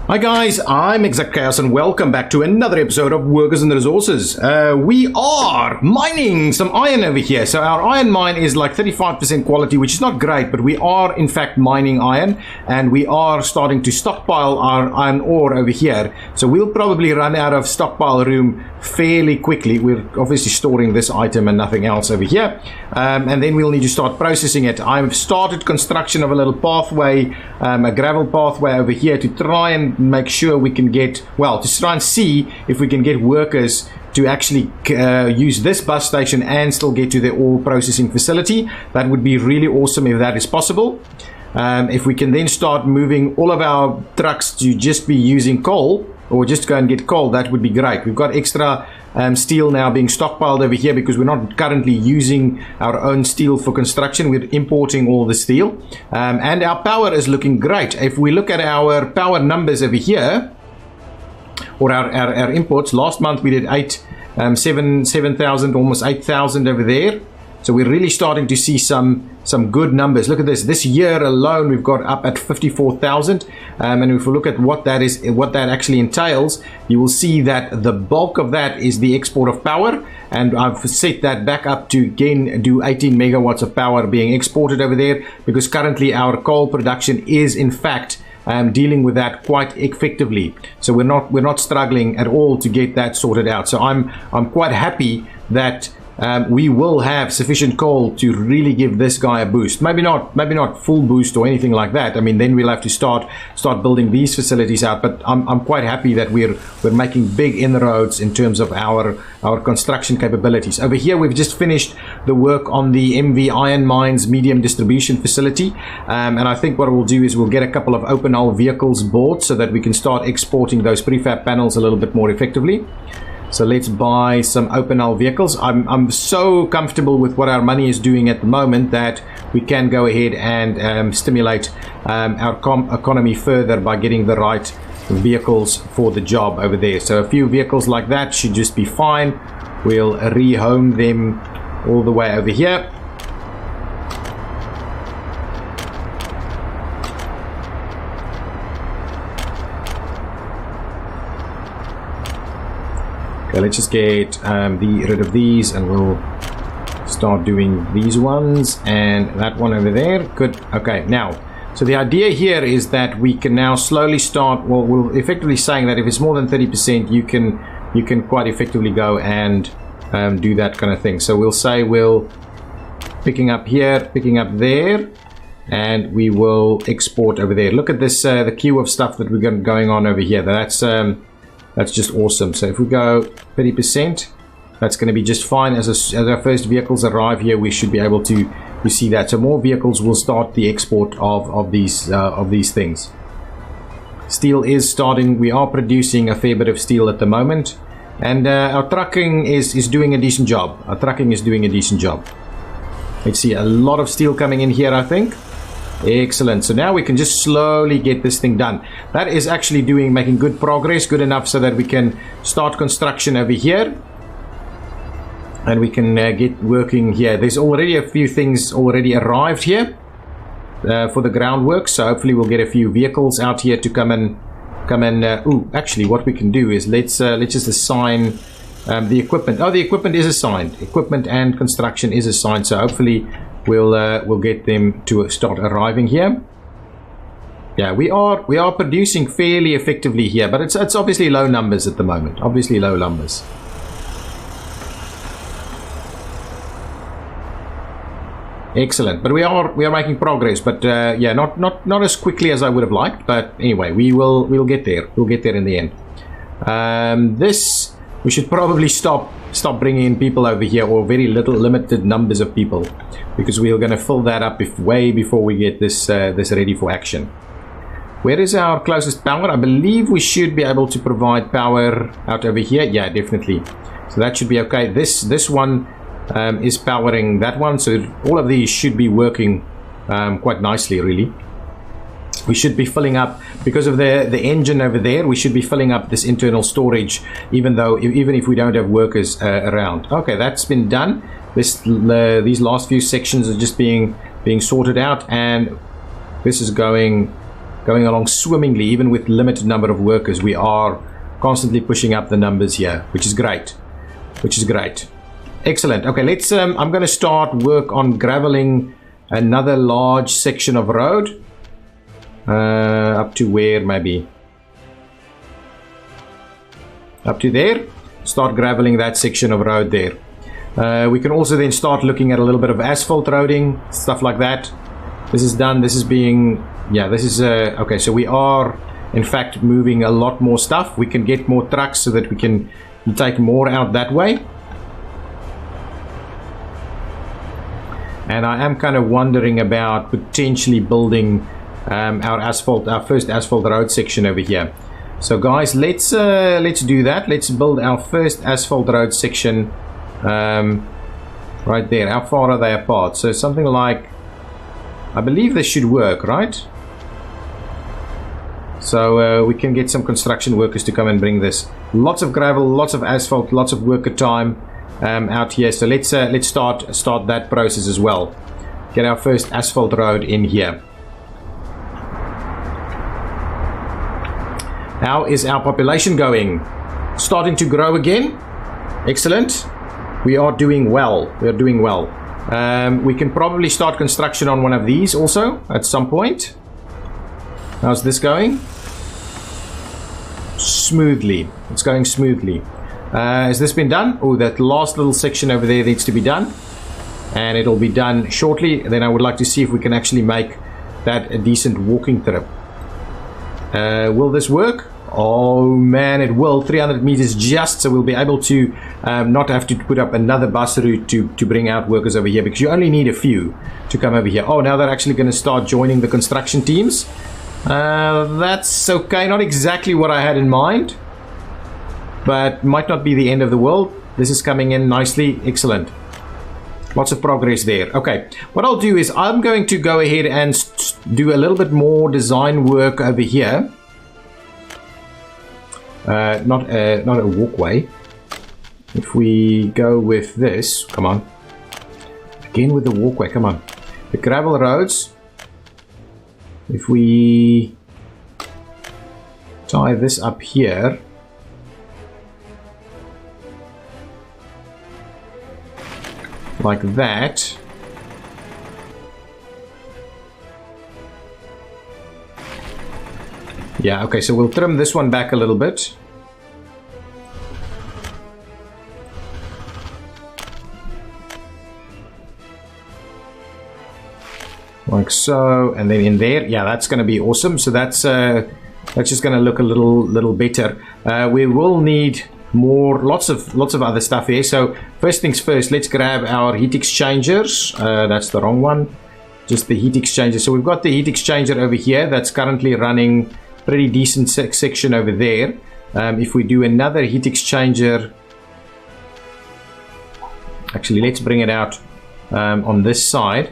Hi guys, I'm ExactChaos and welcome back to another episode of Workers and Resources. We are mining some iron over here. So our iron mine is like 35% quality, which is not great, but we are in fact mining iron and we are starting to stockpile our iron ore over here. So we'll probably run out of stockpile room fairly quickly. We're obviously storing this item and nothing else over here. And then we'll need to start processing it. I've started construction of a little pathway, a gravel pathway over here to try and make sure we can get, well, to try and see if we can get workers to actually use this bus station and still get to the ore processing facility. That would be really awesome if that is possible. If we can then start moving all of our trucks to just be using coal, or just go and get coal, that would be great. We've got extra steel now being stockpiled over here because we're not currently using our own steel for construction. We're importing all the steel, and our power is looking great. If we look at our power numbers over here, or our imports, last month we did 7,000, almost 8,000 over there. So we're really starting to see some good numbers. Look at this. This year alone, we've got up at 54,000. And if we look at what that is, what that actually entails, you will see that the bulk of that is the export of power. And I've set that back up to again do 18 megawatts of power being exported over there, because currently our coal production is in fact dealing with that quite effectively. So we're not struggling at all to get that sorted out. So I'm quite happy that we will have sufficient coal to really give this guy a boost. Maybe not full boost or anything like that. I mean, then we'll have to start building these facilities out. But I'm quite happy that we're making big inroads in terms of our construction capabilities. Over here, we've just finished the work on the MV Iron Mines medium distribution facility, and I think what we'll do is we'll get a couple of open hull vehicles bought so that we can start exporting those prefab panels a little bit more effectively. So let's buy some open hull vehicles. I'm so comfortable with what our money is doing at the moment that we can go ahead and stimulate our economy further by getting the right vehicles for the job over there. So a few vehicles like that should just be fine. We'll rehome them all the way over here. Okay, let's just get rid of these and we'll start doing these ones and that one over there. Good. Okay, now, so the idea here is that we can now slowly start, well, we're effectively saying that if it's more than 30%, you can quite effectively go and do that kind of thing. So we'll say we'll picking up here, picking up there, and we will export over there. Look at this, the queue of stuff that we've got going on over here. That's just awesome. So if we go 30%, that's going to be just fine. As our first vehicles arrive here, we should be able to see that. So more vehicles will start the export of these things. Steel is starting. We are producing a fair bit of steel at the moment, and our trucking is doing a decent job. Our trucking is doing a decent job. Let's see, a lot of steel coming in here, I think. Excellent. So now we can just slowly get this thing done. That is actually making good progress, good enough so that we can start construction over here and we can get working here. There's already a few things already arrived here for the groundwork, so hopefully we'll get a few vehicles out here to come and actually what we can do is let's just assign the equipment. Oh, the equipment is assigned. Equipment and construction is assigned, so hopefully we'll get them to start arriving here. Yeah, we are producing fairly effectively here, but it's obviously low numbers at the moment. Obviously low numbers. Excellent, but we are making progress, but yeah, not as quickly as I would have liked. But anyway, we'll get there. We'll get there in the end. We should probably stop bringing in people over here, or very limited numbers of people, because we are going to fill that up way before we get this ready for action. Where is our closest power? I believe we should be able to provide power out over here. Yeah, definitely. So that should be okay. This one is powering that one, so all of these should be working quite nicely, really. We should be filling up, because of the engine over there, we should be filling up this internal storage, even if we don't have workers around. Okay, that's been done. These last few sections are just being sorted out, and this is going going along swimmingly, even with limited number of workers. We are constantly pushing up the numbers here, which is great. Excellent. Okay, let's I'm going to start work on graveling another large section of road. Up to where? Maybe up to there. Start graveling that section of road there. We can also then start looking at a little bit of asphalt roading, stuff like that. This is done. This is being, yeah, this is okay. So we are in fact moving a lot more stuff. We can get more trucks so that we can take more out that way. And I am kind of wondering about potentially building our first asphalt road section over here. So guys, let's do that. Let's build our first asphalt road section right there. How far are they apart? So something like, I believe this should work, right? So we can get some construction workers to come and bring this. Lots of gravel, lots of asphalt, lots of worker time out here. So let's start that process as well. Get our first asphalt road in here. How is our population going? Starting to grow again. Excellent. We are doing well. We can probably start construction on one of these also at some point. How's this going? Smoothly. It's going smoothly. Has this been done? Oh, that last little section over there needs to be done. And it'll be done shortly. Then I would like to see if we can actually make that a decent walking trip. Will this work? Oh man, it will. 300 meters just, so we'll be able to not have to put up another bus route to bring out workers over here, because you only need a few to come over here. Oh, now they're actually going to start joining the construction teams. That's okay. Not exactly what I had in mind, but might not be the end of the world. This is coming in nicely. Excellent. Lots of progress there. Okay, what I'll do is I'm going to go ahead and do a little bit more design work over here. Not a walkway. If we go with this, come on. Again with the walkway, come on. The gravel roads. If we tie this up here. Like that. Yeah, okay, so we'll trim this one back a little bit. Like so, and then in there, yeah, that's going to be awesome. So that's just going to look a little better. We will need lots of other stuff here. So first things first, let's grab our heat exchangers. That's the wrong one. Just the heat exchanger. So we've got the heat exchanger over here that's currently running pretty decent section over there. If we do another heat exchanger, actually let's bring it out on this side.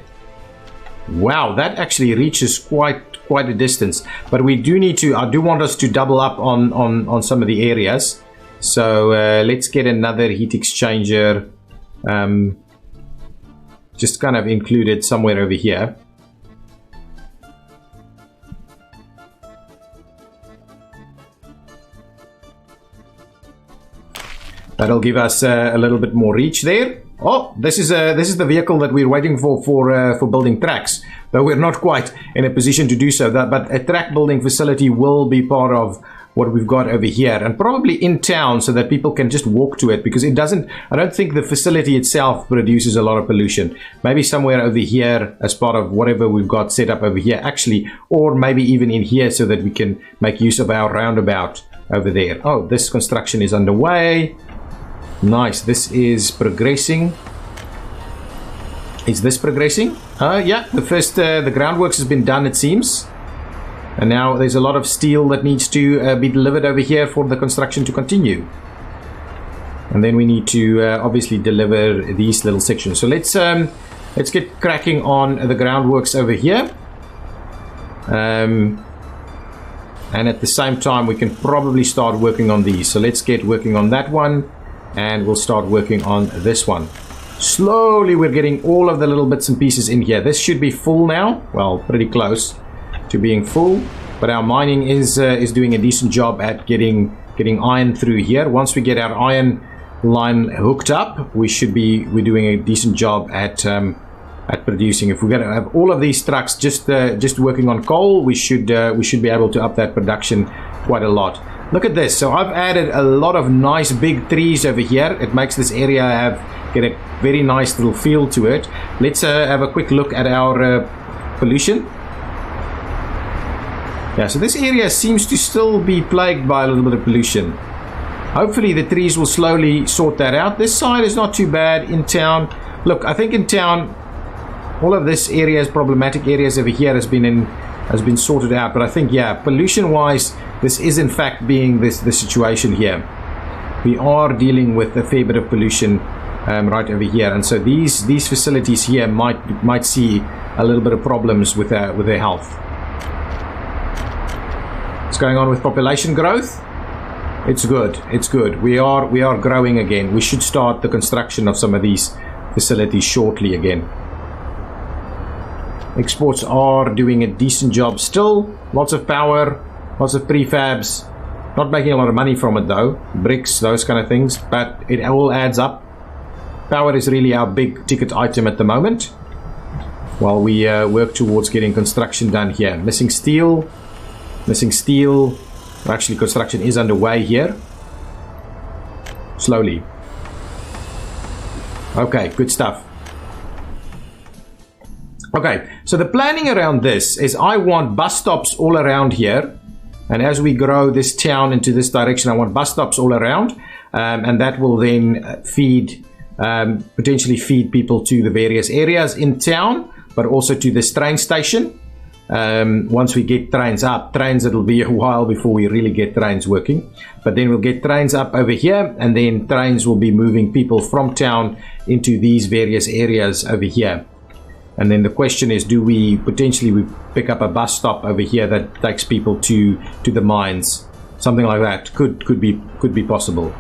Wow, that actually reaches quite a distance, but we do need to, I do want us to double up on some of the areas. So let's get another heat exchanger just kind of included somewhere over here. That'll give us a little bit more reach there. Oh, this is the vehicle that we're waiting for building tracks. Though we're not quite in a position to do so. But a track building facility will be part of what we've got over here, and probably in town so that people can just walk to it, because it doesn't, I don't think the facility itself produces a lot of pollution. Maybe somewhere over here as part of whatever we've got set up over here actually, or maybe even in here so that we can make use of our roundabout over there. Oh, this construction is underway. Nice, this is progressing. Is this progressing? Yeah, the groundworks has been done, it seems. And now there's a lot of steel that needs to be delivered over here for the construction to continue. And then we need to obviously deliver these little sections. So let's get cracking on the groundworks over here. And at the same time, we can probably start working on these. So let's get working on that one. And we'll start working on this one. Slowly we're getting all of the little bits and pieces in here. This should be full now. Well, pretty close to being full. but our mining is doing a decent job at getting iron through here. Once we get our iron line hooked up, we're doing a decent job at producing. If we're going to have all of these trucks just working on coal, we should be able to up that production quite a lot. Look at this. So I've added a lot of nice big trees over here. It makes this area get a very nice little feel to it. Let's have a quick look at our pollution. Yeah, so this area seems to still be plagued by a little bit of pollution. Hopefully the trees will slowly sort that out. This side is not too bad in town. Look, I think in town all of this areas, problematic areas over here has been sorted out. But I think, yeah, pollution wise, this is in fact being the situation here. We are dealing with a fair bit of pollution right over here, and so these facilities here might see a little bit of problems with their health. What's going on with population growth? It's good. We are growing again. We should start the construction of some of these facilities shortly again. Exports are doing a decent job still. Lots of power, lots of prefabs. Not making a lot of money from it though. Bricks, those kind of things, but it all adds up. Power is really our big ticket item at the moment, while we work towards getting construction done here. Missing steel. Actually, construction is underway here. Slowly. Okay, good stuff. Okay, so the planning around this is I want bus stops all around here. And as we grow this town into this direction, I want bus stops all around. And that will then potentially feed people to the various areas in town, but also to this train station. Once we get trains, it'll be a while before we really get trains working, but then we'll get trains up over here, and then trains will be moving people from town into these various areas over here. And then the question is, do we potentially pick up a bus stop over here that takes people to the mines? Something like that could be possible.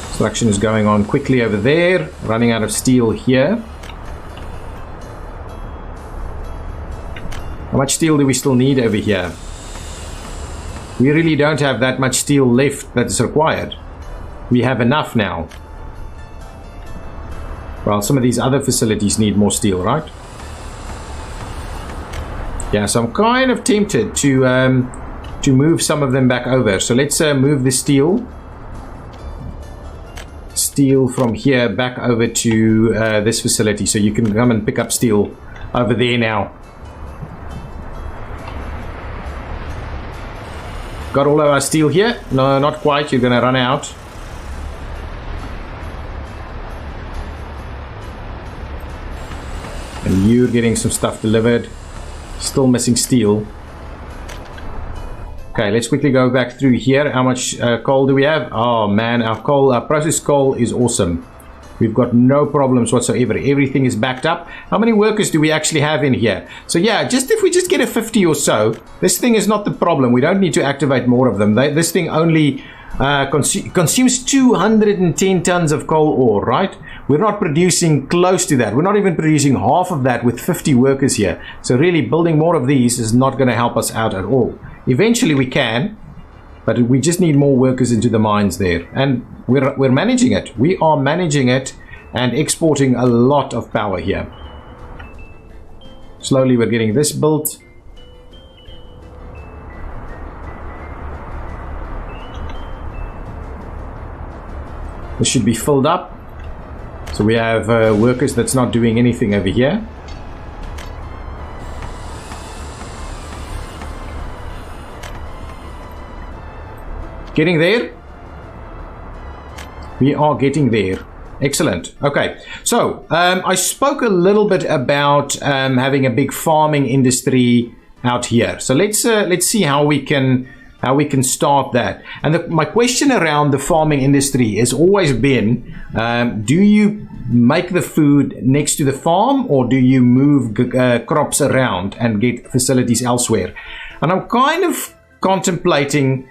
Construction is going on quickly over there, running out of steel here. How much steel do we still need over here? We really don't have that much steel left that is required. We have enough now. Well, some of these other facilities need more steel, right? Yeah, so I'm kind of tempted to move some of them back over. So let's move the steel from here back over to this facility, so you can come and pick up steel over there now. Got all of our steel here? No, not quite. You're going to run out. And you're getting some stuff delivered. Still missing steel. Okay, let's quickly go back through here. How much coal do we have? Oh man, our processed coal is awesome. We've got no problems whatsoever. Everything is backed up. How many workers do we actually have in here? So yeah, if we just get a 50 or so, this thing is not the problem. We don't need to activate more of them. This thing only consumes 210 tons of coal ore, right? We're not producing close to that. We're not even producing half of that with 50 workers here. So really building more of these is not going to help us out at all. Eventually we can, but we just need more workers into the mines there. And we're managing it. We are managing it and exporting a lot of power here. Slowly we're getting this built. This should be filled up. So we have workers that's not doing anything over here. Getting there. We are getting there. Excellent. Okay, so I spoke a little bit about having a big farming industry out here. So let's see how we can start that. And my question around the farming industry has always been, do you make the food next to the farm, or do you move crops around and get facilities elsewhere? And I'm kind of contemplating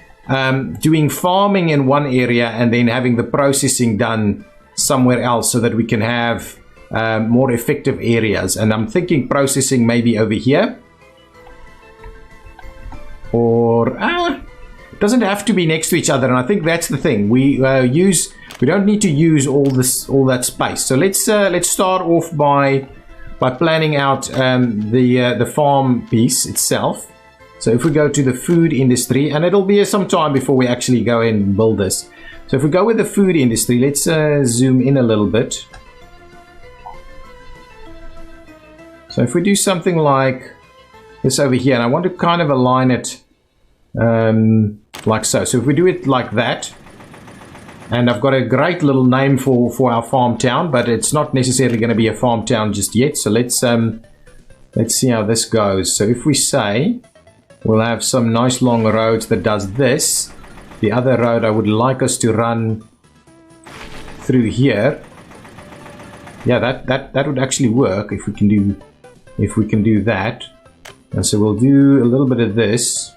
doing farming in one area and then having the processing done somewhere else, so that we can have more effective areas. And I'm thinking processing maybe over here, or it doesn't have to be next to each other, and I think that's the thing. We don't need to use all that space. So let's start off by planning out the farm piece itself. So if we go to the food industry, and it'll be some time before we actually go and build this. So if we go with the food industry, let's zoom in a little bit. So if we do something like this over here, and I want to kind of align it like so. So if we do it like that, and I've got a great little name for our farm town, but it's not necessarily going to be a farm town just yet. So let's see how this goes. So if we say we'll have some nice long roads that does this. The other road I would like us to run through here. Yeah, that would actually work if we can do that. And so we'll do a little bit of this.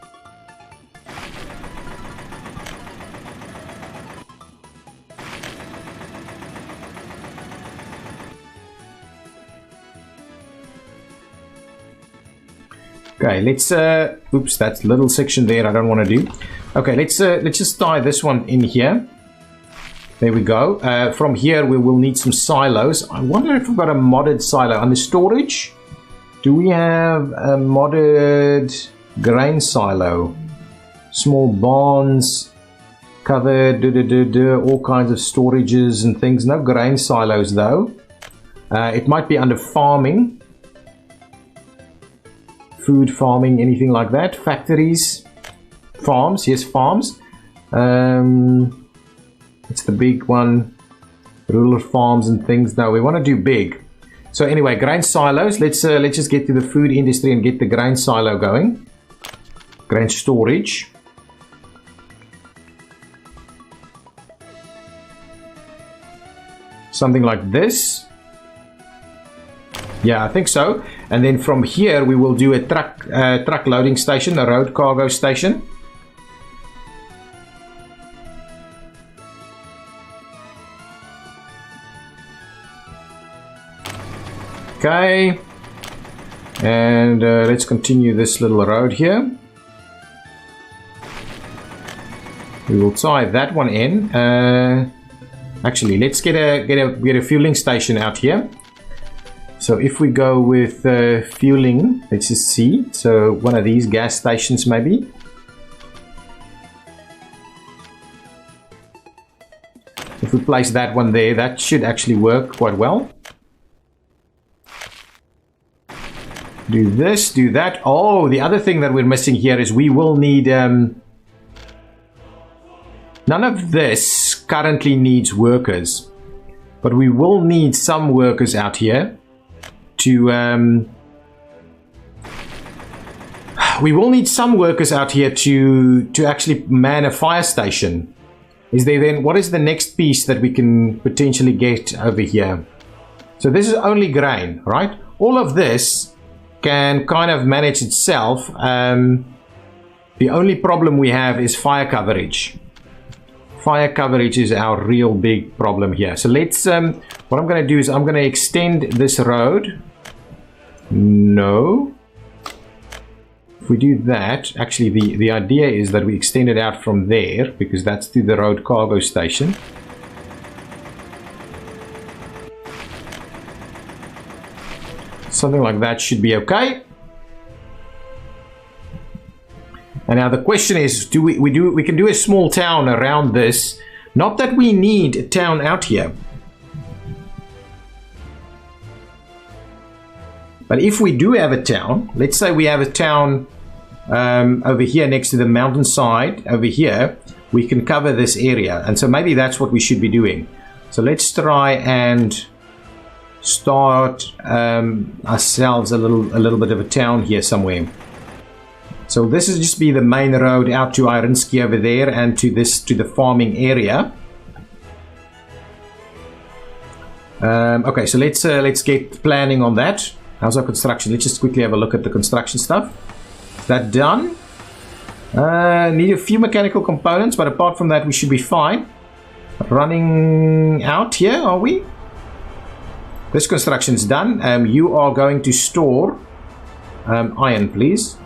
Okay, let's oops, that little section there I don't want to do. Okay, let's just tie this one in here. There we go. From here we will need some silos. I wonder if we've got a modded silo under storage. Do we have a modded grain silo? Small barns, covered, all kinds of storages and things. No grain silos though. It might be under farming. Food farming, anything like that. Factories, farms, yes, farms. It's the big one. Rural farms and things. No, we want to do big. So anyway, grain silos. Let's just get to the food industry and get the grain silo going. Grain storage. Something like this. Yeah, I think so. And then from here we will do a truck loading station, a road cargo station. Okay. And let's continue this little road here. We will tie that one in. Actually, let's get a fueling station out here. So if we go with fueling, let's just see. So one of these gas stations maybe. If we place that one there, that should actually work quite well. Do this, do that. Oh, the other thing that we're missing here is we will need... none of this currently needs workers. But we will need some workers out here. We will need some workers out here to actually man a fire station. Is there then, what is the next piece that we can potentially get over here? So this is only grain, right? All of this can kind of manage itself. The only problem we have is fire coverage. Fire coverage is our real big problem here. So let's, what I'm going to do is I'm going to extend this road. No. If we do that, actually the idea is that we extend it out from there because that's to the road cargo station. Something like that should be okay. And now the question is, we can do a small town around this. Not that we need a town out here. But if we do have a town, let's say we have a town over here next to the mountainside, over here, we can cover this area. And so maybe that's what we should be doing. So let's try and start ourselves a little bit of a town here somewhere. So this is just be the main road out to Irinsky over there and to the farming area. Okay, so let's get planning on that. How's our construction? Let's just quickly have a look at the construction stuff. Is that done? Need a few mechanical components, but apart from that we should be fine. Running out here, are we? This construction is done. You are going to store iron, please.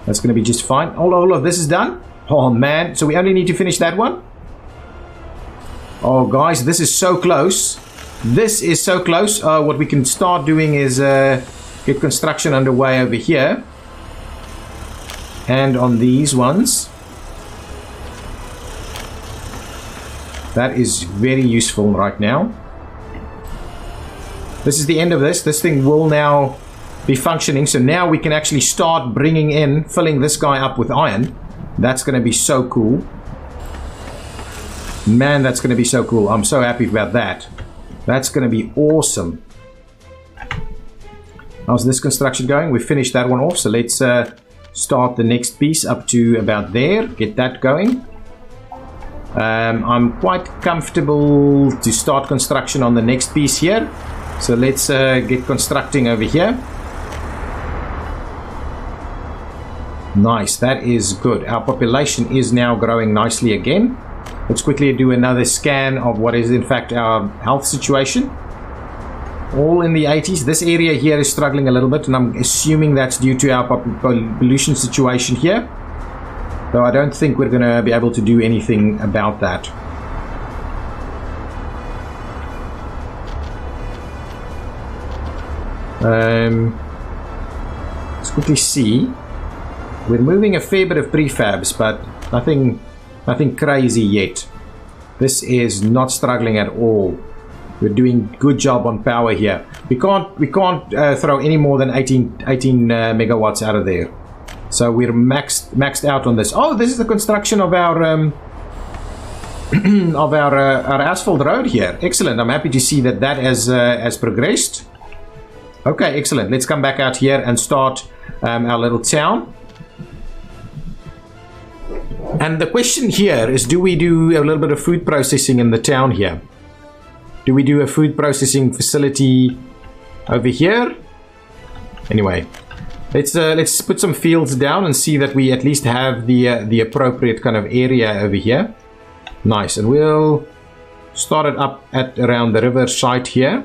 That's going to be just fine. All of this is done. Oh man, so we only need to finish that one. Oh guys, this is so close. This is so close. What we can start doing is get construction underway over here. And on these ones. That is very useful right now. This is the end of this. This thing will now be functioning. So now we can actually start bringing in, filling this guy up with iron. That's going to be so cool. Man, that's going to be so cool. I'm so happy about that. That's going to be awesome. How's this construction going? We finished that one off. So let's start the next piece up to about there. Get that going. I'm quite comfortable to start construction on the next piece here. So let's get constructing over here. Nice, that is good. Our population is now growing nicely again. Let's quickly do another scan of what is in fact our health situation. All in the 80s. This area here is struggling a little bit, and I'm assuming that's due to our pollution situation here. Though I don't think we're going to be able to do anything about that. Let's quickly see. We're moving a fair bit of prefabs, but nothing crazy yet. This is not struggling at all. We're doing good job on power here. We can't throw any more than 18 megawatts out of there. So we're maxed out on this. Oh, this is the construction of our our asphalt road here. Excellent. I'm happy to see that has progressed. Okay, excellent. Let's come back out here and start our little town. And the question here is, do we do a little bit of food processing in the town here? Do we do a food processing facility over here? Anyway, let's put some fields down and see that we at least have the appropriate kind of area over here. Nice, and we'll start it up at around the river side here.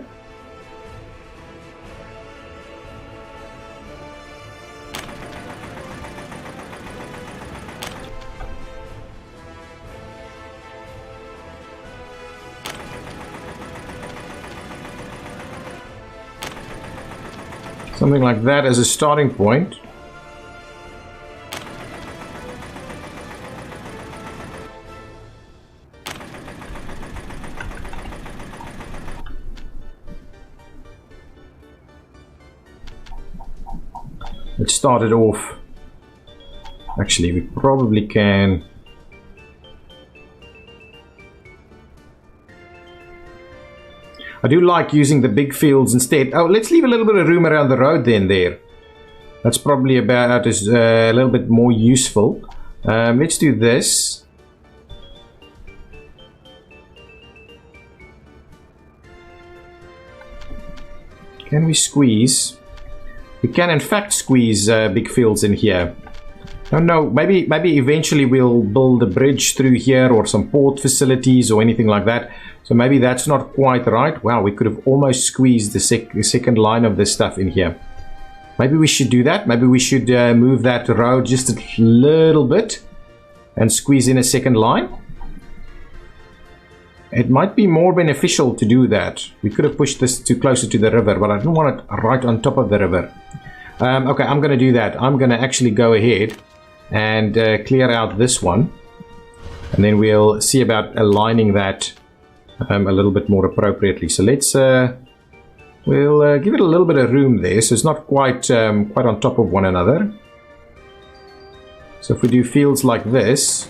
Something like that as a starting point. Let's start it off. Actually, we probably can. I do like using the big fields instead. Oh, let's leave a little bit of room around the road then there. That's probably about a little bit more useful. Let's do this. Can we squeeze? We can in fact squeeze big fields in here. Oh no, maybe eventually we'll build a bridge through here or some port facilities or anything like that. So maybe that's not quite right. Wow, we could have almost squeezed the second line of this stuff in here. Maybe we should do that. Maybe we should move that road just a little bit and squeeze in a second line. It might be more beneficial to do that. We could have pushed this closer to the river, but I don't want it right on top of the river. Okay, I'm going to do that. I'm going to actually go ahead and clear out this one. And then we'll see about aligning that a little bit more appropriately. So let's we'll give it a little bit of room there, so it's not quite on top of one another. So if we do fields like this,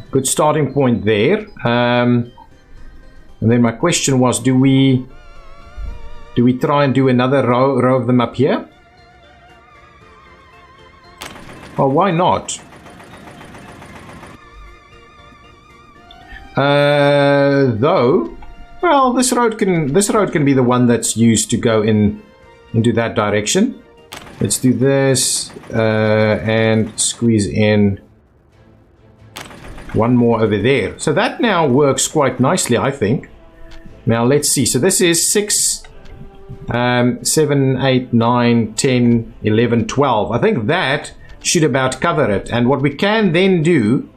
good starting point there. And then my question was, do we try and do another row of them up here? Oh, why not? Though, well, this road can be the one that's used to go into that direction. Let's do this and squeeze in one more over there. So that now works quite nicely, I think. Now let's see. So this is 6, 7, 8, 9, 10, 11, 12. I think that should about cover it. And what we can then do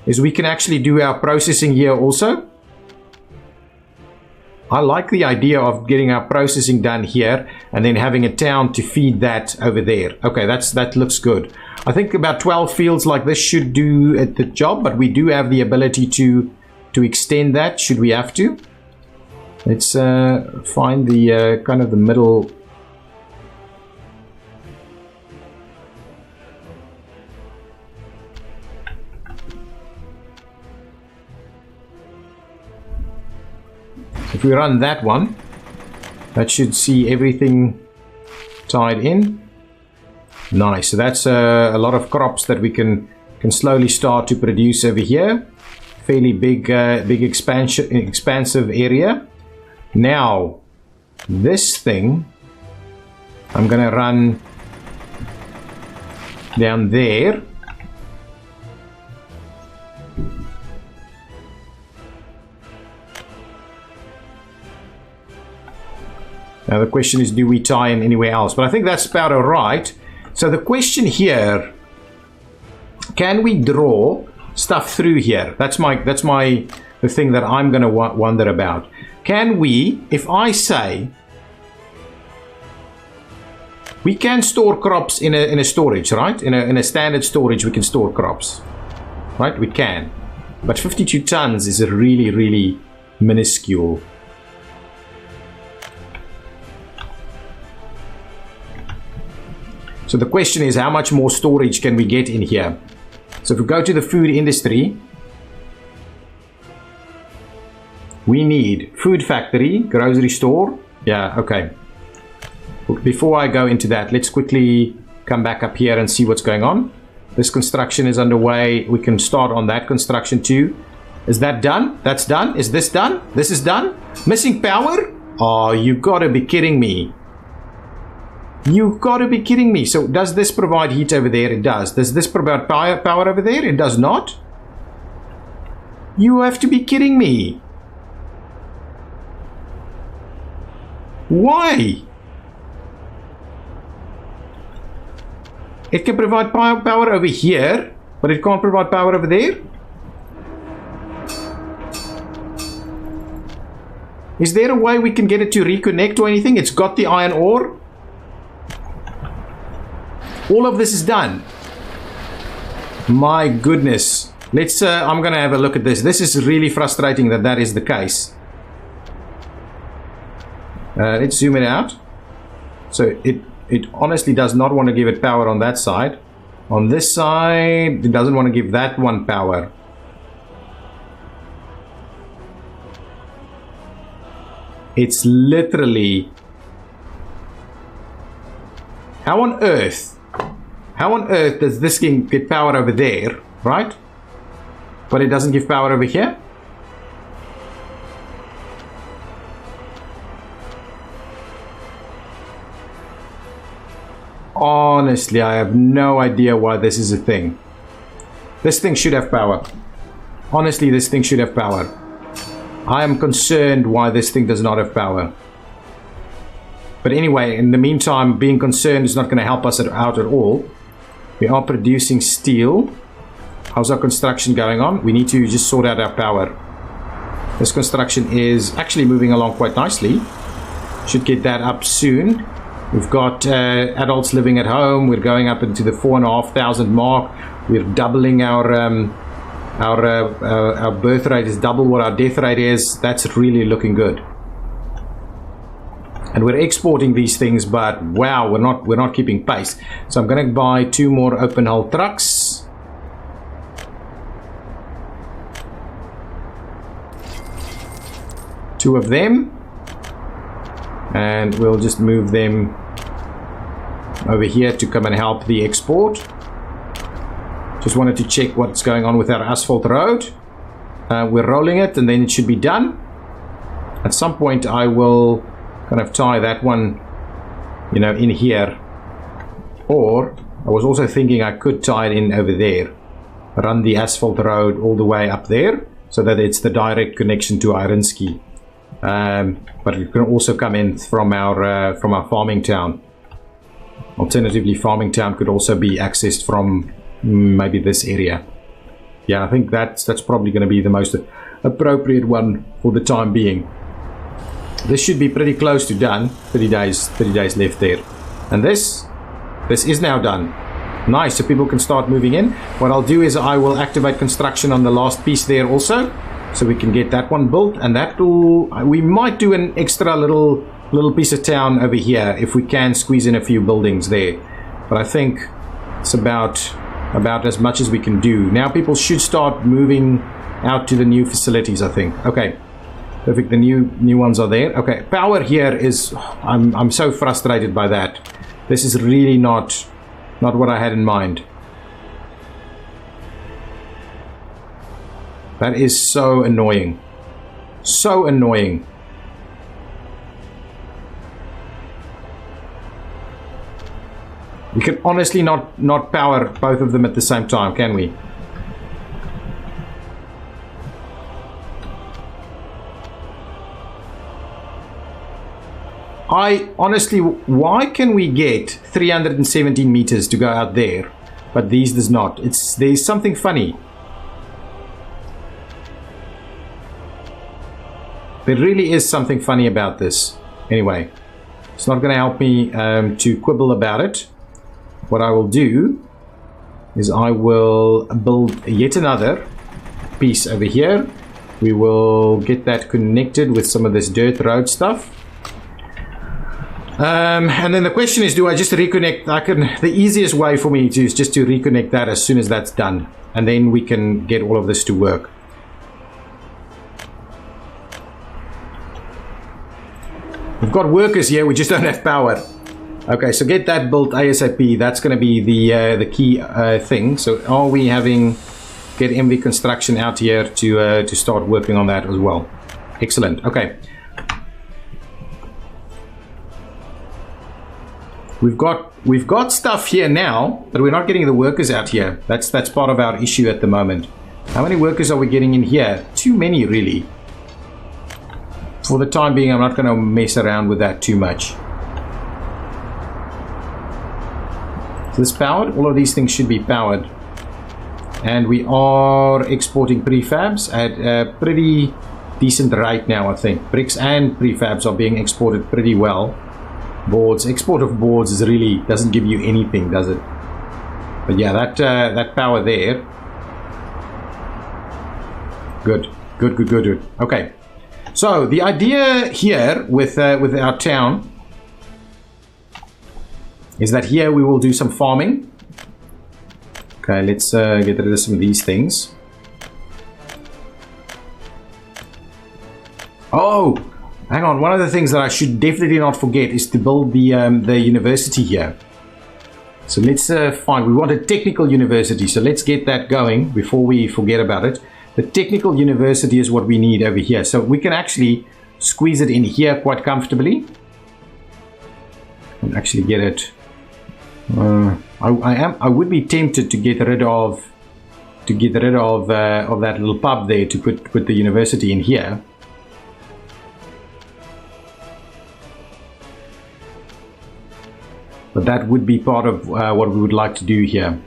is we can actually do our processing here also. I like the idea of getting our processing done here and then having a town to feed that over there. Okay, that looks good. I think about 12 fields like this should do the job, but we do have the ability to extend that should we have to. Let's find the kind of the middle. If we run that one, that should see everything tied in. Nice. So that's a lot of crops that we can slowly start to produce over here. Fairly big expansive area. Now, this thing, I'm gonna run down there. Now the question is, do we tie in anywhere else? But I think that's about all right. So the question here, can we draw stuff through here? That's the thing that I'm going to wonder about. Can we, if I say, we can store crops in a storage, right? In a standard storage, we can store crops, right? We can. But 52 tons is a really, really minuscule. So the question is, how much more storage can we get in here? So if we go to the food industry, we need food factory, grocery store. Yeah, okay. Before I go into that, let's quickly come back up here and see what's going on. This construction is underway. We can start on that construction too. Is that done? That's done. Is this done? This is done. Missing power? Oh, you gotta be kidding me. You've got to be kidding me. So does this provide heat over there? It does. Does this provide power over there? It does not. You have to be kidding me. Why? It can provide power over here, but it can't provide power over there? Is there a way we can get it to reconnect or anything? It's got the iron ore. All of this is done. My goodness. Let's I'm gonna have a look at this. This is really frustrating that is the case. Let's zoom it out. So it honestly does not want to give it power on that side. On this side, it doesn't want to give that one power. It's literally... How on earth does this thing get power over there, right? But it doesn't give power over here? Honestly, I have no idea why this is a thing. This thing should have power. Honestly, this thing should have power. I am concerned why this thing does not have power. But anyway, in the meantime, being concerned is not going to help us out at all. We are producing steel. How's our construction going on? We need to just sort out our power. This construction is actually moving along quite nicely. Should get that up soon. We've got adults living at home. We're going up into the 4,500 mark. We're doubling our birth rate is double what our death rate is. That's really looking good. And we're exporting these things, but wow, we're not keeping pace. So I'm going to buy 2 more open hull trucks. Two of them. And we'll just move them over here to come and help the export. Just wanted to check what's going on with our asphalt road. We're rolling it and then it should be done. At some point I will kind of tie that one, you know, in here. Or I was also thinking I could tie it in over there. run the asphalt road all the way up there, so that it's the direct connection to Irinski. But it can also come in from our farming town. Alternatively, farming town could also be accessed from maybe this area. Yeah, I think that's probably going to be the most appropriate one for the time being. This should be pretty close to done. 30 days left there. And this is now done. Nice, so people can start moving in. What I'll do is I will activate construction on the last piece there also, so we can get that one built. And that will, we might do an extra little piece of town over here if we can squeeze in a few buildings there. But I think it's about as much as we can do. Now people should start moving out to the new facilities, I think. Okay, perfect. The new ones are there. Okay, power here is, I'm so frustrated by that. This is really not what I had in mind. That is so annoying. So annoying. We can honestly not power both of them at the same time, can we? I honestly, why can we get 317 meters to go out there, but these does not? There's something funny. There really is something funny about this. Anyway, it's not going to help me to quibble about it. What I will do is I will build yet another piece over here. We will get that connected with some of this dirt road stuff. And then the question is, do I just reconnect? The easiest way for me is just to reconnect that as soon as that's done, and then we can get all of this to work. We've got workers here, we just don't have power. Okay, so get that built ASAP. That's going to be the key thing. So are we get MV Construction out here to start working on that as well? Excellent. Okay. We've got stuff here now, but we're not getting the workers out here. That's part of our issue at the moment. How many workers are we getting in here? Too many, really. For the time being, I'm not going to mess around with that too much. Is this powered? All of these things should be powered. And we are exporting prefabs at a pretty decent rate now, I think. Bricks and prefabs are being exported pretty well. Boards, export of boards is really doesn't give you anything, does it? But yeah, that power there. Good. Okay. So the idea here with our town is that here we will do some farming. Okay, let's get rid of some of these things. Oh, hang on. One of the things that I should definitely not forget is to build the university here. So let's find. We want a technical university, so let's get that going before we forget about it. The technical university is what we need over here, so we can actually squeeze it in here quite comfortably. And actually get it. I would be tempted to get rid of that little pub there to put the university in here. But that would be part of what we would like to do here.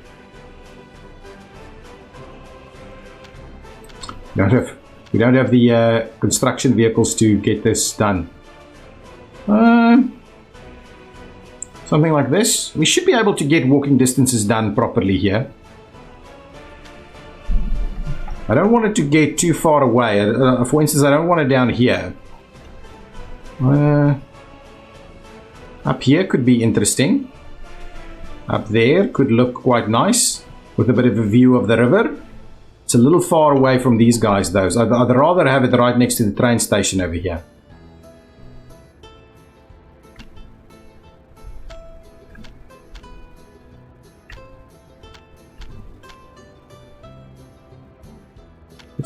We don't have the construction vehicles to get this done. Something like this. We should be able to get walking distances done properly here. I don't want it to get too far away. For instance, I don't want it down here. Up here could be interesting. Up there could look quite nice with a bit of a view of the river. It's a little far away from these guys though. So I'd rather have it right next to the train station over here.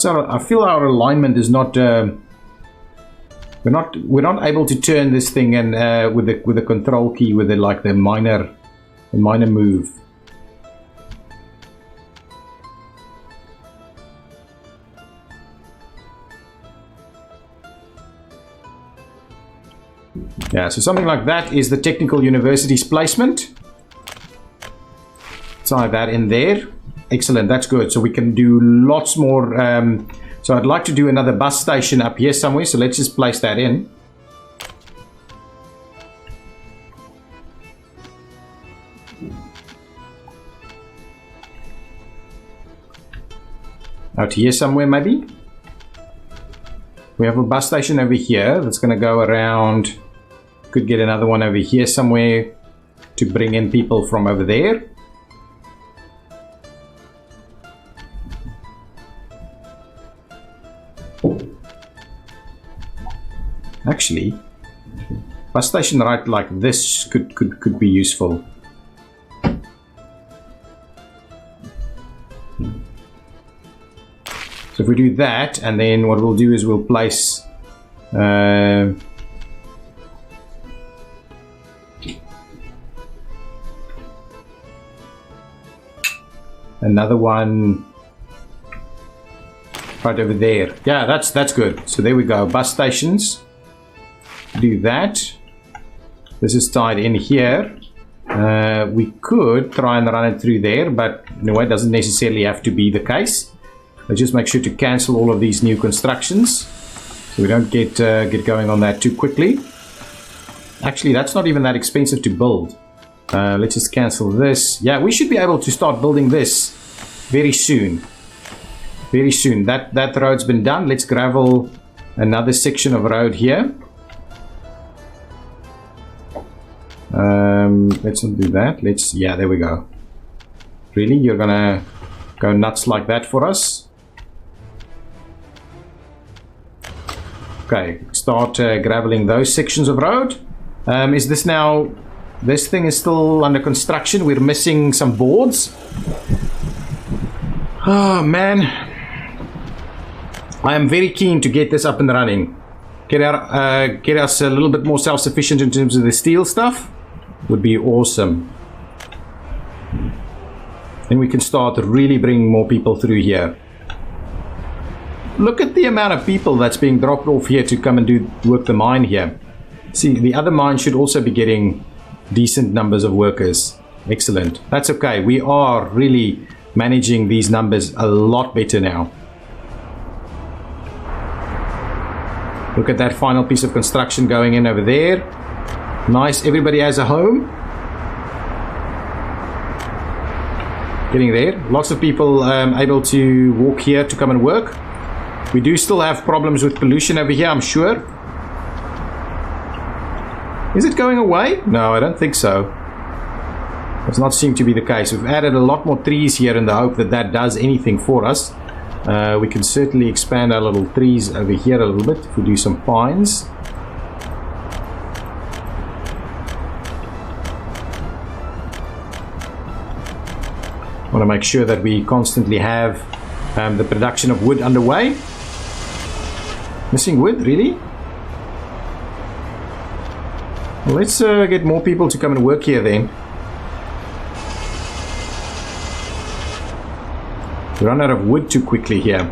I feel our alignment is not. We're not able to turn this thing and with the control key with the minor move. Yeah, so something like that is the Technical University's placement. Tie that in there. Excellent, that's good. So we can do lots more. So I'd like to do another bus station up here somewhere. So let's just place that in. Out here somewhere maybe. We have a bus station over here that's going to go around. Could get another one over here somewhere to bring in people from over there. Actually, bus station right like this could be useful. So if we do that, and then what we'll do is we'll place another one right over there. Yeah, that's good. So there we go. Bus stations. Do that. This is tied in here. We could try and run it through there, but anyway, it doesn't necessarily have to be the case. Let's just make sure to cancel all of these new constructions so we don't get going on that too quickly. Actually, that's not even that expensive to build. Let's just cancel this. Yeah, we should be able to start building this very soon. Very soon. That road's been done. Let's gravel another section of road here. Let's not do that. Yeah, there we go. Really? You're gonna go nuts like that for us? Okay, start graveling those sections of road. Is this now... This thing is still under construction. We're missing some boards. Oh, man. I am very keen to get this up and running. Get us a little bit more self-sufficient in terms of the steel stuff. Would be awesome. Then we can start really bringing more people through here. Look at the amount of people that's being dropped off here to come and work the mine here. See, the other mine should also be getting decent numbers of workers. Excellent. That's okay. We are really managing these numbers a lot better now. Look at that final piece of construction going in over there. Nice. Everybody has a home. Getting there. Lots of people able to walk here to come and work. We do still have problems with pollution over here, I'm sure. Is it going away? No, I don't think so. Does not seem to be the case. We've added a lot more trees here in the hope that that does anything for us. We can certainly expand our little trees over here a little bit if we do some pines. Want to make sure that we constantly have the production of wood underway. Missing wood, really? Well, let's get more people to come and work here then. We run out of wood too quickly here.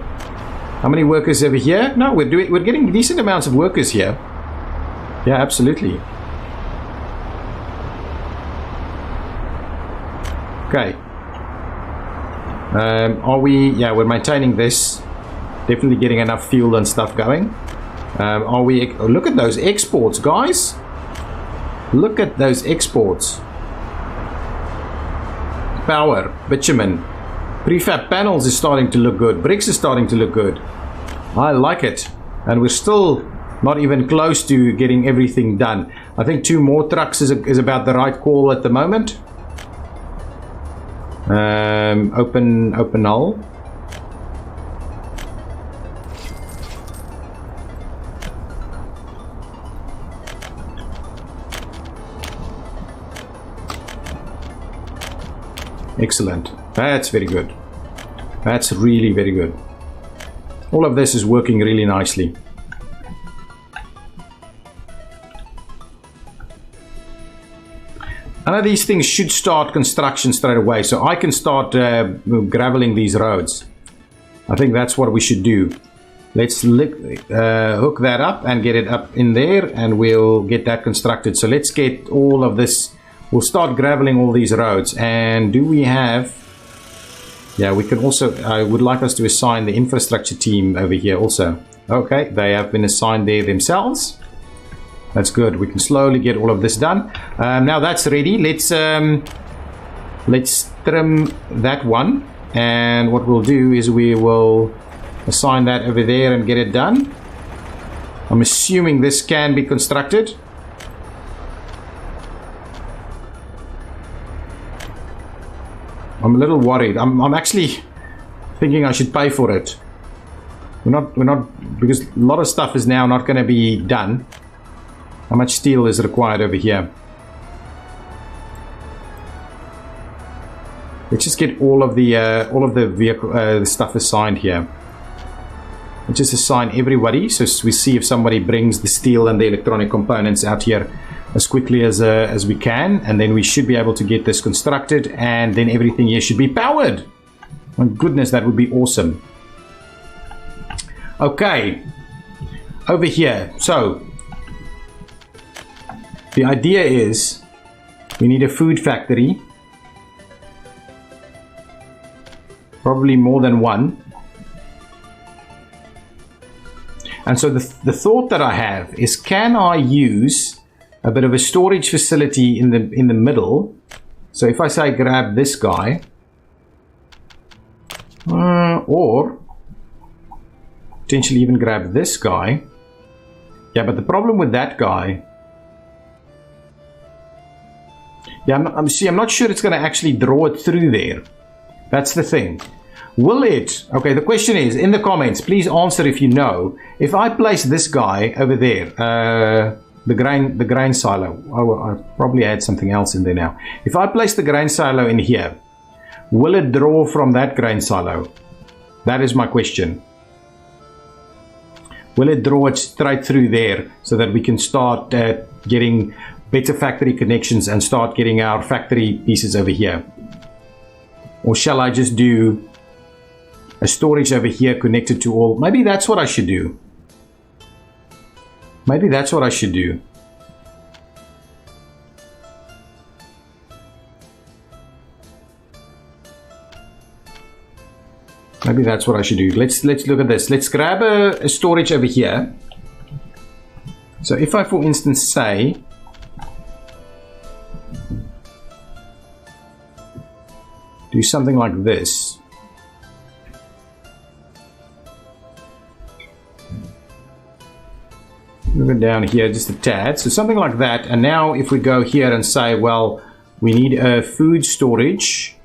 How many workers over here? No, we're getting decent amounts of workers here. Yeah, absolutely. Okay. Are we... Yeah, we're maintaining this. Definitely getting enough fuel and stuff going. Are we... Oh, look at those exports, guys. Look at those exports. Power, bitumen. Prefab panels is starting to look good. Bricks is starting to look good. I like it. And we're still not even close to getting everything done. I think 2 more trucks is about the right call at the moment. Open null. Excellent. That's very good. That's really very good. All of this is working really nicely. None of these things should start construction straight away, so I can start graveling these roads. I think that's what we should do. Let's hook that up and get it up in there, and we'll get that constructed. So let's get all of this. We'll start graveling all these roads. And do we have... Yeah, we can also... I would like us to assign the infrastructure team over here also. Okay, they have been assigned there themselves. That's good. We can slowly get all of this done. Now that's ready. Let's trim that one. And what we'll do is we will assign that over there and get it done. I'm assuming this can be constructed. I'm a little worried. I'm actually thinking I should pay for it. We're not, because a lot of stuff is now not going to be done. How much steel is required over here? Let's just get all of the vehicle stuff assigned here. Let's just assign everybody, so we see if somebody brings the steel and the electronic components out here as quickly as we can, and then we should be able to get this constructed, and then everything here should be powered. My goodness, that would be awesome. Okay, over here. So the idea is we need a food factory, probably more than one. And so the thought that I have is, can I use a bit of a storage facility in the middle? So if I say grab this guy, or potentially even grab this guy. Yeah, but the problem with that guy, yeah, I'm not sure it's going to actually draw it through there. That's the thing. Will it? Okay, the question is, in the comments, please answer if you know. If I place this guy over there, the grain silo. Oh, I probably had something else in there now. If I place the grain silo in here, will it draw from that grain silo? That is my question. Will it draw it straight through there so that we can start getting better factory connections and start getting our factory pieces over here? Or shall I just do a storage over here connected to all? Maybe that's what I should do. Maybe that's what I should do. Maybe that's what I should do. Let's look at this. Let's grab a storage over here. So if I, for instance, say do something like this. Move it down here just a tad. So something like that. And now if we go here and say, well, we need a food storage.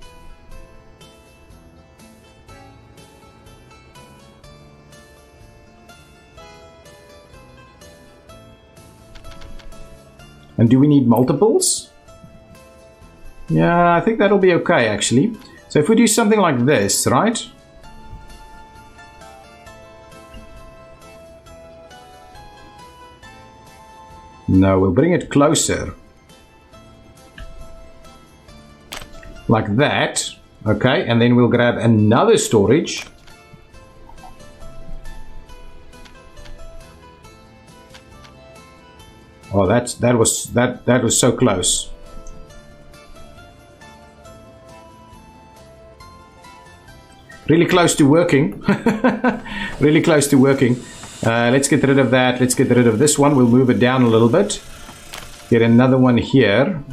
And do we need multiples? Yeah, I think that'll be okay, actually. So if we do something like this, right? No, we'll bring it closer. Like that. Okay, and then we'll grab another storage. Oh, that was so close. Really close to working. Really close to working. Let's get rid of that. Let's get rid of this one. We'll move it down a little bit. Get another one here.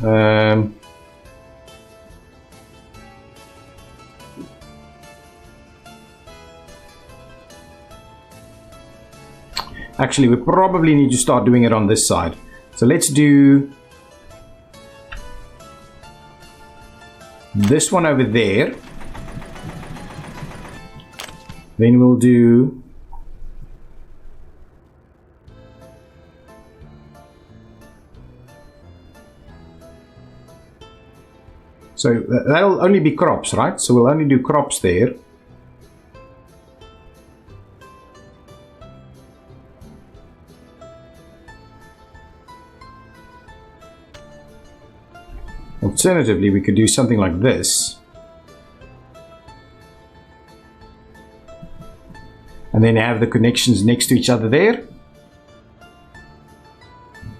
Actually, we probably need to start doing it on this side. So let's do this one over there. Then we'll do so that'll only be crops, right? So we'll only do crops there. Alternatively, we could do something like this. and then have the connections next to each other there.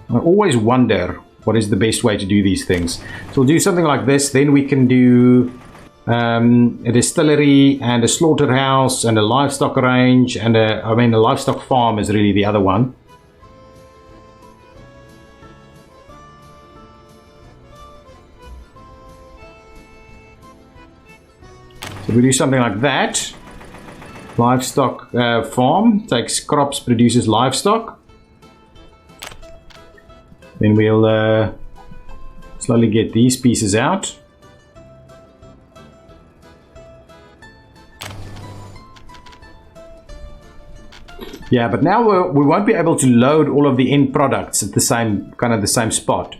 I always wonder what is the best way to do these things. So we'll do something like this. Then we can do a distillery and a slaughterhouse and a livestock range and a livestock farm is really the other one. So we do something like that. Livestock farm takes crops, produces livestock. Then we'll slowly get these pieces out. Yeah, but now we won't be able to load all of the end products at the same spot.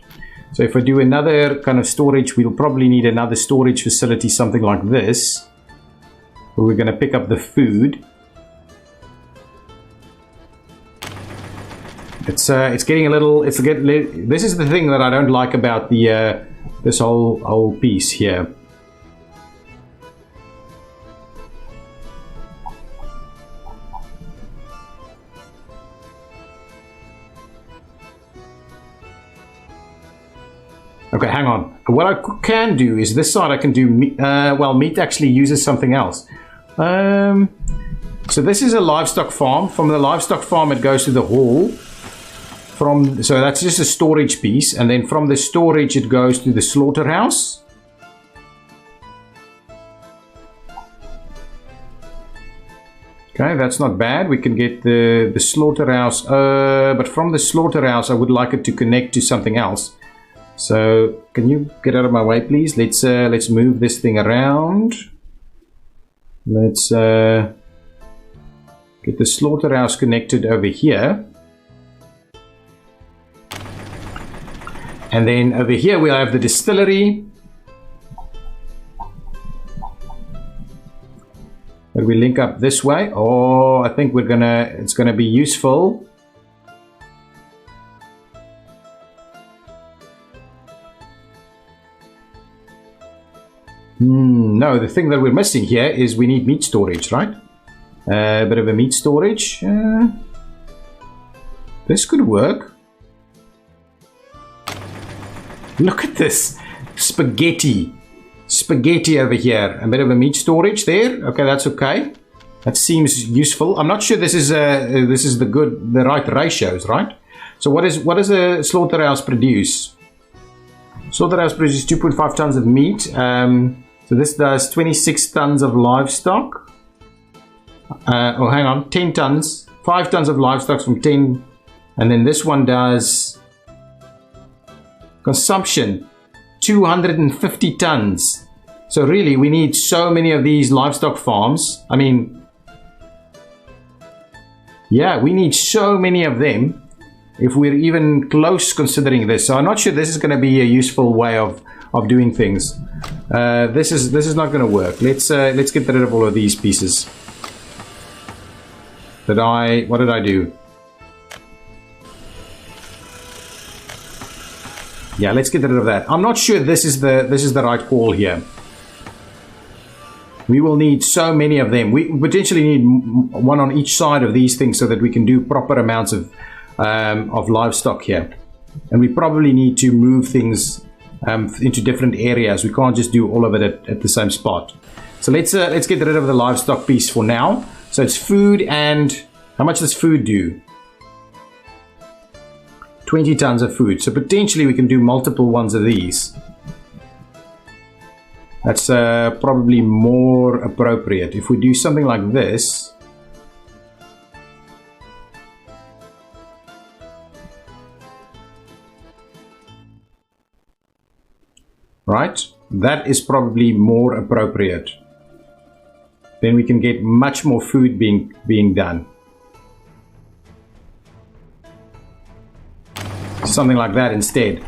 So if I do another kind of storage, we'll probably need another storage facility, something like this, where we're going to pick up the food. It's getting a little. This is the thing that I don't like about the this whole piece here. Okay, hang on. What I can do is this side I can do, meat actually uses something else. So this is a livestock farm. From the livestock farm it goes to the hall. So that's just a storage piece. And then from the storage it goes to the slaughterhouse. Okay, that's not bad. We can get the slaughterhouse. But from the slaughterhouse I would like it to connect to something else. So can you get out of my way, please? Let's move this thing around. Let's get the slaughterhouse connected over here. And then over here we'll have the distillery. But we link up this way. Oh, I think it's gonna be useful. No, the thing that we're missing here is we need meat storage, right? A bit of a meat storage. This could work. Look at this. Spaghetti over here. A bit of a meat storage there. Okay, that's okay. That seems useful. I'm not sure this is the right ratios, right? So what does a slaughterhouse produce? Slaughterhouse produces 2.5 tons of meat. So this does 26 tons of livestock. Oh, hang on, 10 tons. 5 tons of livestock from 10. And then this one does consumption, 250 tons. So really, we need so many of these livestock farms. I mean, yeah, we need so many of them if we're even close considering this. So I'm not sure this is going to be a useful way of doing things. This is not going to work. Let's get rid of all of these pieces. What did I do? Yeah, let's get rid of that. I'm not sure this is the right call here. We will need so many of them. We potentially need one on each side of these things so that we can do proper amounts of livestock here. And we probably need to move things into different areas. We can't just do all of it at the same spot. So let's get rid of the livestock piece for now. So it's food, and how much does food do? 20 tons of food. So potentially we can do multiple ones of these. That's probably more appropriate. If we do something like this. Right, that is probably more appropriate. Then we can get much more food being done. Something like that instead.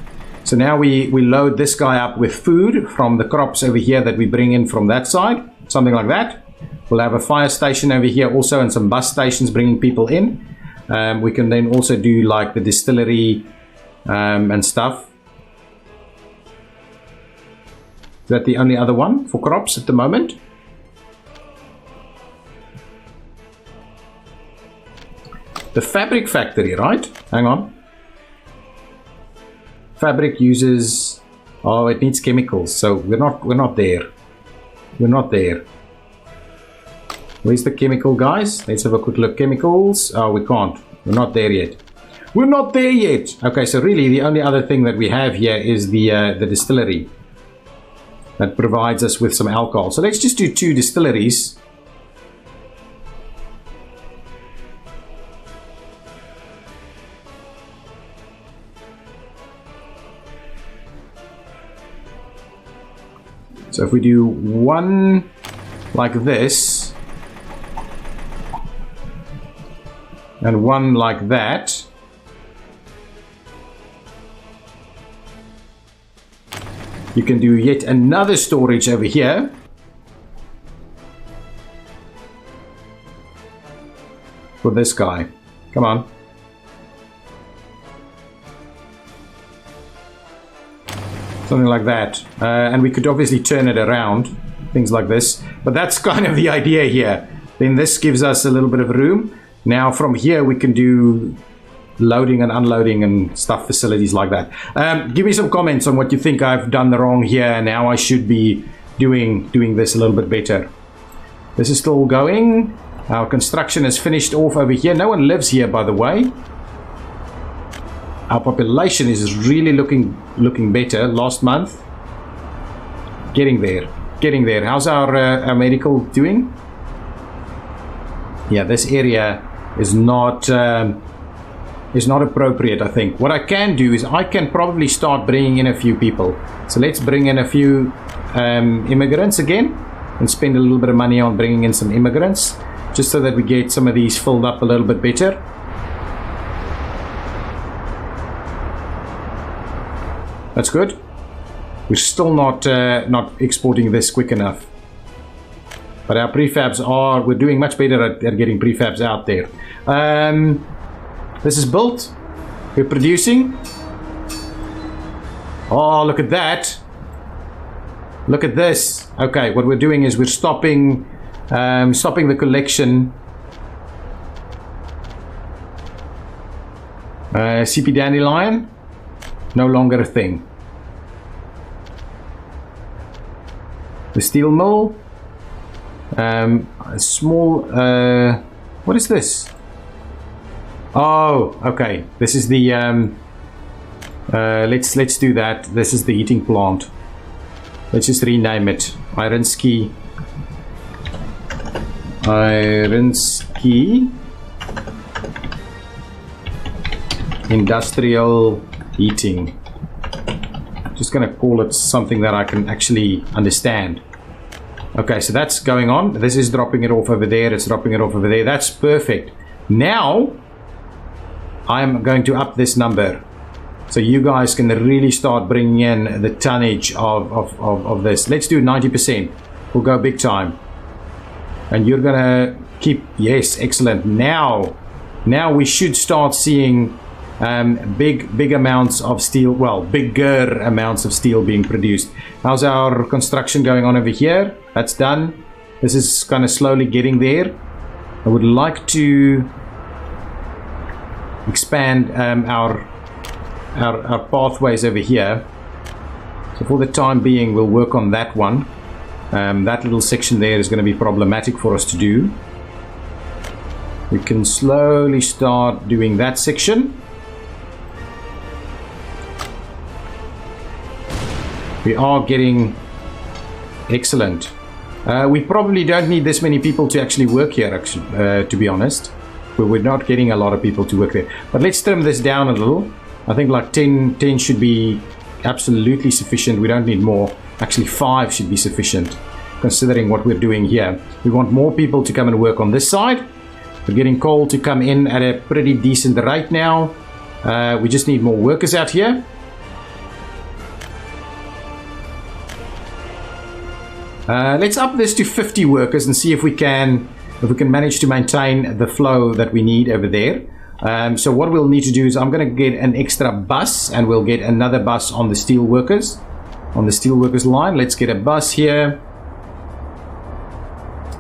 So now we load this guy up with food from the crops over here that we bring in from that side. Something like that. We'll have a fire station over here also, and some bus stations bringing people in. We can then also do like the distillery and stuff. Is that the only other one for crops at the moment? The fabric factory, right? Hang on. Fabric uses... Oh, it needs chemicals, so we're not there. We're not there. Where's the chemical, guys? Let's have a quick look. Chemicals. Oh, we can't. We're not there yet. We're not there yet. Okay, so really the only other thing that we have here is the distillery that provides us with some alcohol. So let's just do 2 distilleries. So if we do 1 like this and 1 like that, you can do yet another storage over here. For this guy. Come on. Something like that. And we could obviously turn it around. Things like this. But that's kind of the idea here. Then this gives us a little bit of room. Now from here we can do loading and unloading and stuff, facilities like that. Give me some comments on what you think I've done wrong here and how I should be doing this a little bit better. This is still going. Our construction is finished off over here. No one lives here, by the way. Our population is really looking better last month. Getting there. How's our medical doing? Yeah, this area is not appropriate, I think. What I can do is I can probably start bringing in a few people. So let's bring in a few immigrants again and spend a little bit of money on bringing in some immigrants just so that we get some of these filled up a little bit better. That's good. We're still not exporting this quick enough. But our prefabs we're doing much better at getting prefabs out there. This is built. We're producing. Oh, look at that. Look at this. Okay, what we're doing is we're stopping the collection. CP Dandelion, no longer a thing. The steel mill. A small. What is this? Oh, okay. This is the. Let's do that. This is the heating plant. Let's just rename it. Ironsky Industrial Heating. Just gonna call it something that I can actually understand. Okay, so that's going on. This is dropping it off over there. It's dropping it off over there. That's perfect. Now I'm going to up this number so you guys can really start bringing in the tonnage of this. Let's do 90%. We'll go big time. And you're gonna keep, yes, excellent. Now we should start seeing big amounts of steel, well, bigger amounts of steel being produced. How's our construction going on over here? That's done. This is kind of slowly getting there. I would like to expand our pathways over here. So for the time being, we'll work on that one. That little section there is going to be problematic for us to do. We can slowly start doing that section. We are getting excellent. We probably don't need this many people to actually work here, to be honest. But we're not getting a lot of people to work there. But let's trim this down a little. I think like 10 should be absolutely sufficient. We don't need more. Actually 5 should be sufficient, considering what we're doing here. We want more people to come and work on this side. We're getting coal to come in at a pretty decent rate now. We just need more workers out here. Let's up this to 50 workers and see if we can manage to maintain the flow that we need over there. So what we'll need to do is I'm going to get an extra bus, and we'll get another bus on the steel workers line. Let's get a bus here.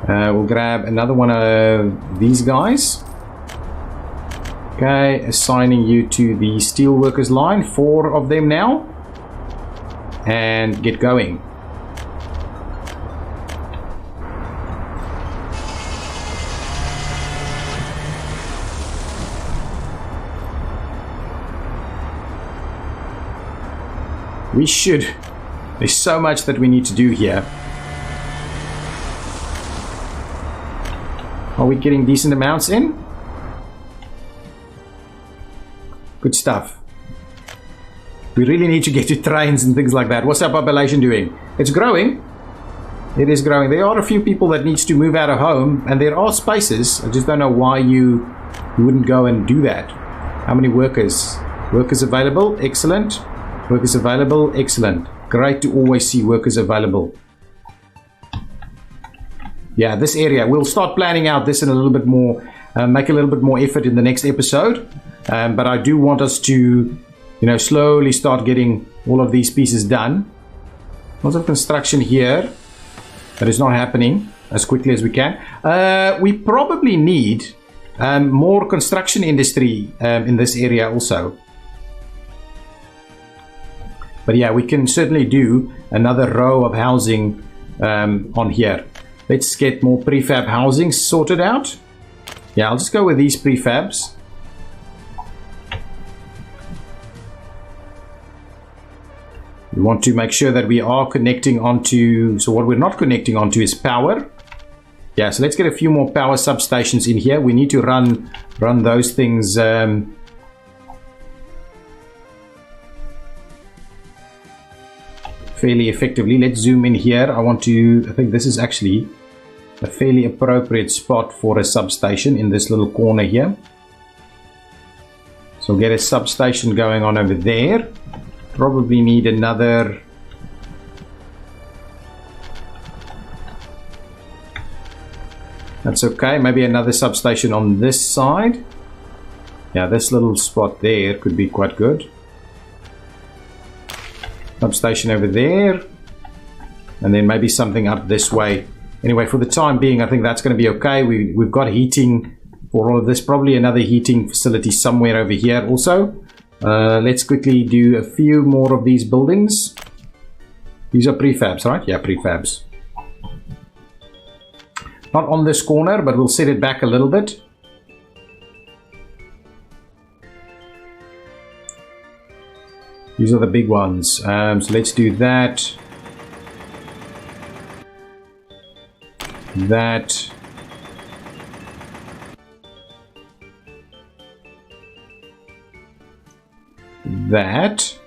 We'll grab another one of these guys. Okay, assigning you to the steelworkers line, 4 of them now, and get going. We should. There's so much that we need to do here. Are we getting decent amounts in? Good stuff. We really need to get to trains and things like that. What's our population doing? It's growing. It is growing. There are a few people that needs to move out of home, and there are spaces. I just don't know why you wouldn't go and do that. How many workers? Workers available? Excellent. Workers available? Excellent. Great to always see workers available. Yeah, this area. We'll start planning out this in a little bit more, make a little bit more effort in the next episode. But I do want us to, slowly start getting all of these pieces done. Lots of construction here that is not happening as quickly as we can. We probably need more construction industry in this area also. But yeah, we can certainly do another row of housing on here. Let's get more prefab housing sorted out. Yeah, I'll just go with these prefabs. We want to make sure that we are connecting onto, so what we're not connecting onto is power. Yeah, so let's get a few more power substations in here. We need to run those things fairly effectively. Let's zoom in here. I think this is actually a fairly appropriate spot for a substation in this little corner here. So get a substation going on over there. Probably need another that's okay, maybe another substation on this side. Yeah, this little spot there could be quite good. Substation over there, and then maybe something up this way. Anyway, for the time being, I think that's going to be okay. We've got heating for all of this. Probably another heating facility somewhere over here also. Let's quickly do a few more of these buildings. These are prefabs, right? Yeah, prefabs. Not on this corner, but we'll set it back a little bit. These are the big ones. So let's do that. That. That.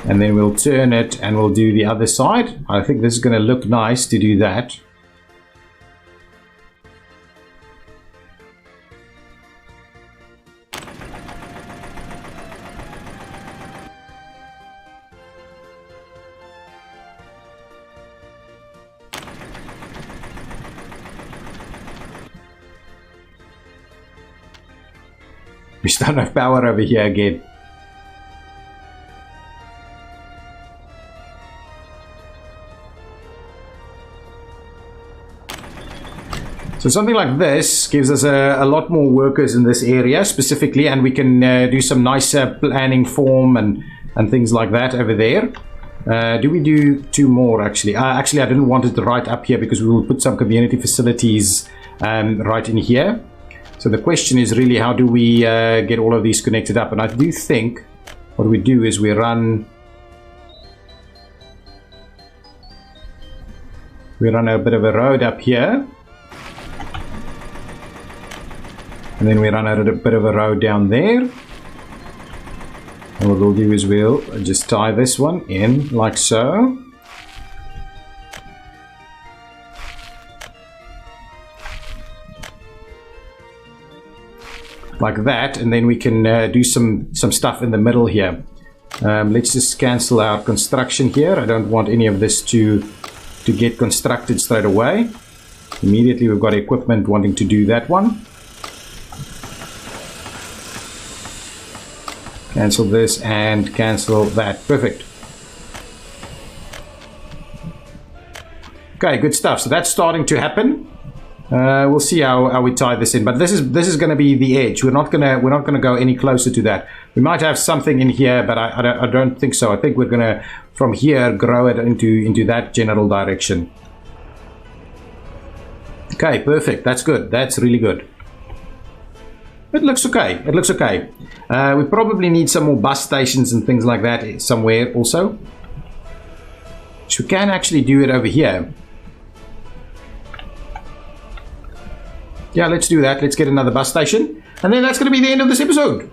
And then we'll turn it and we'll do the other side. I think this is going to look nice to do that. We still don't have power over here again. So something like this gives us a lot more workers in this area specifically, and we can do some nicer planning form and things like that over there. Do we do 2 more actually? Actually, I didn't want it right up here because we will put some community facilities right in here. So the question is really, how do we get all of these connected up? And I do think what we do is we run a bit of a road up here. And then we run a bit of a road down there. And what we'll do is we'll just tie this one in like so. Like that, and then we can do some stuff in the middle here. Let's just cancel our construction here. I don't want any of this to get constructed straight away. Immediately we've got equipment wanting to do that one. Cancel this and cancel that. Perfect. Okay, good stuff. So that's starting to happen. We'll see how we tie this in, but this is going to be the edge. We're not gonna go any closer to that. We might have something in here, but I don't think so. I think we're gonna from here grow it into that general direction. Okay, perfect. That's good. That's really good. It looks okay. It looks okay. We probably need some more bus stations and things like that somewhere also. So we can actually do it over here. Yeah, let's do that. Let's get another bus station. And then that's going to be the end of this episode.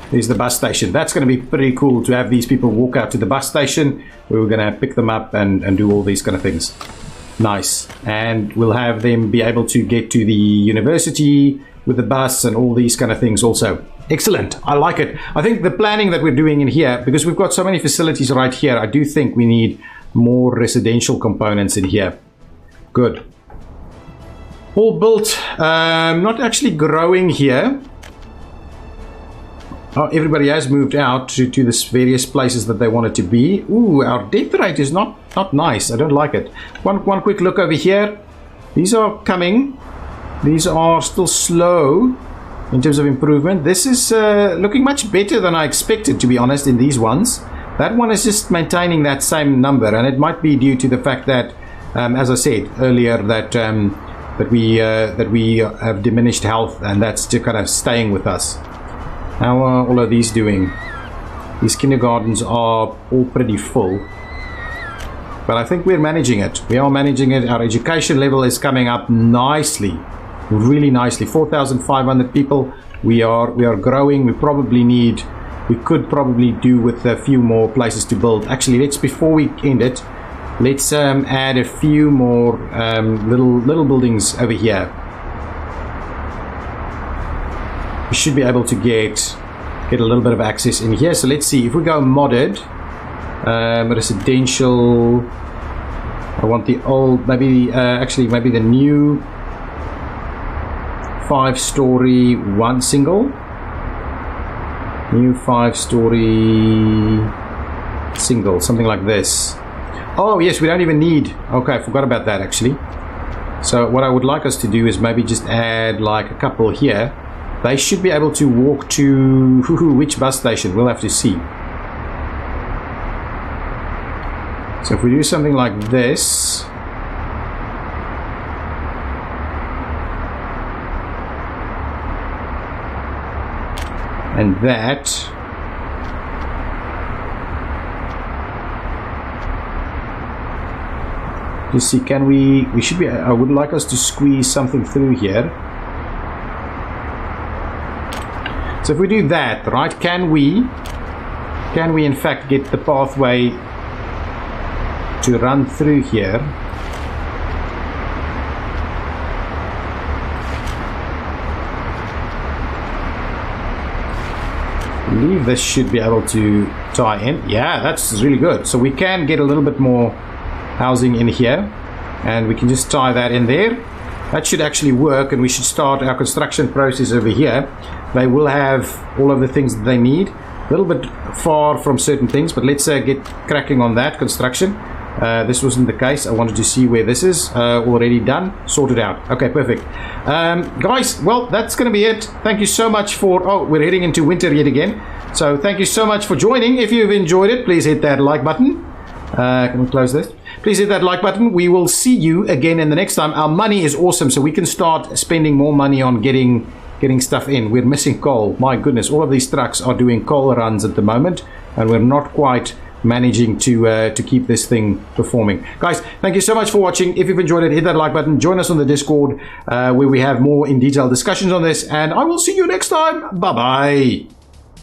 There's the bus station. That's going to be pretty cool to have these people walk out to the bus station. Where we're going to pick them up and do all these kind of things. Nice. And we'll have them be able to get to the university with the bus and all these kind of things also. Excellent. I like it. I think the planning that we're doing in here, because we've got so many facilities right here, I do think we need more residential components in here. Good. All built. Not actually growing here. Oh, everybody has moved out to the various places that they wanted to be. Ooh, our death rate is not nice. I don't like it. One quick look over here. These are coming. These are still slow in terms of improvement. This is looking much better than I expected, to be honest, in these ones. That one is just maintaining that same number, and it might be due to the fact that, as I said earlier, that we have diminished health, and that's just kind of staying with us. How are all of these doing? These kindergartens are all pretty full, but I think we're managing it. We are managing it. Our education level is coming up nicely. Really nicely. 4,500 people. We are growing. We could probably do with a few more places to build. Actually, before we end it, let's add a few more little buildings over here. We should be able to get a little bit of access in here. So let's see if we go modded residential. I want the old, maybe the new 5-story one single. New 5-story single, something like this. Oh yes, we don't even need. Okay, I forgot about that actually. So what I would like us to do is maybe just add like a couple here. They should be able to walk to which bus station? We'll have to see. So if we do something like this. And that. Just see, can we should be, I would like us to squeeze something through here. So if we do that, right, can we in fact get the pathway to run through here? I believe this should be able to tie in. Yeah, that's really good. So we can get a little bit more housing in here, and we can just tie that in there. That should actually work, and we should start our construction process over here. They will have all of the things that they need. A little bit far from certain things, but let's get cracking on that construction. This wasn't the case. I wanted to see where this is already done, sorted out. Okay, perfect. Guys, well, that's going to be it. Thank you so much for... Oh, we're heading into winter yet again. So thank you so much for joining. If you've enjoyed it, please hit that like button. Can we close this? Please hit that like button. We will see you again in the next time. Our money is awesome, so we can start spending more money on getting stuff in. We're missing coal. My goodness, all of these trucks are doing coal runs at the moment, and we're not quite managing to keep this thing performing. Guys, thank you so much for watching. If you've enjoyed it, hit that like button. Join us on the Discord where we have more in detail discussions on this, and I will see you next time. Bye bye.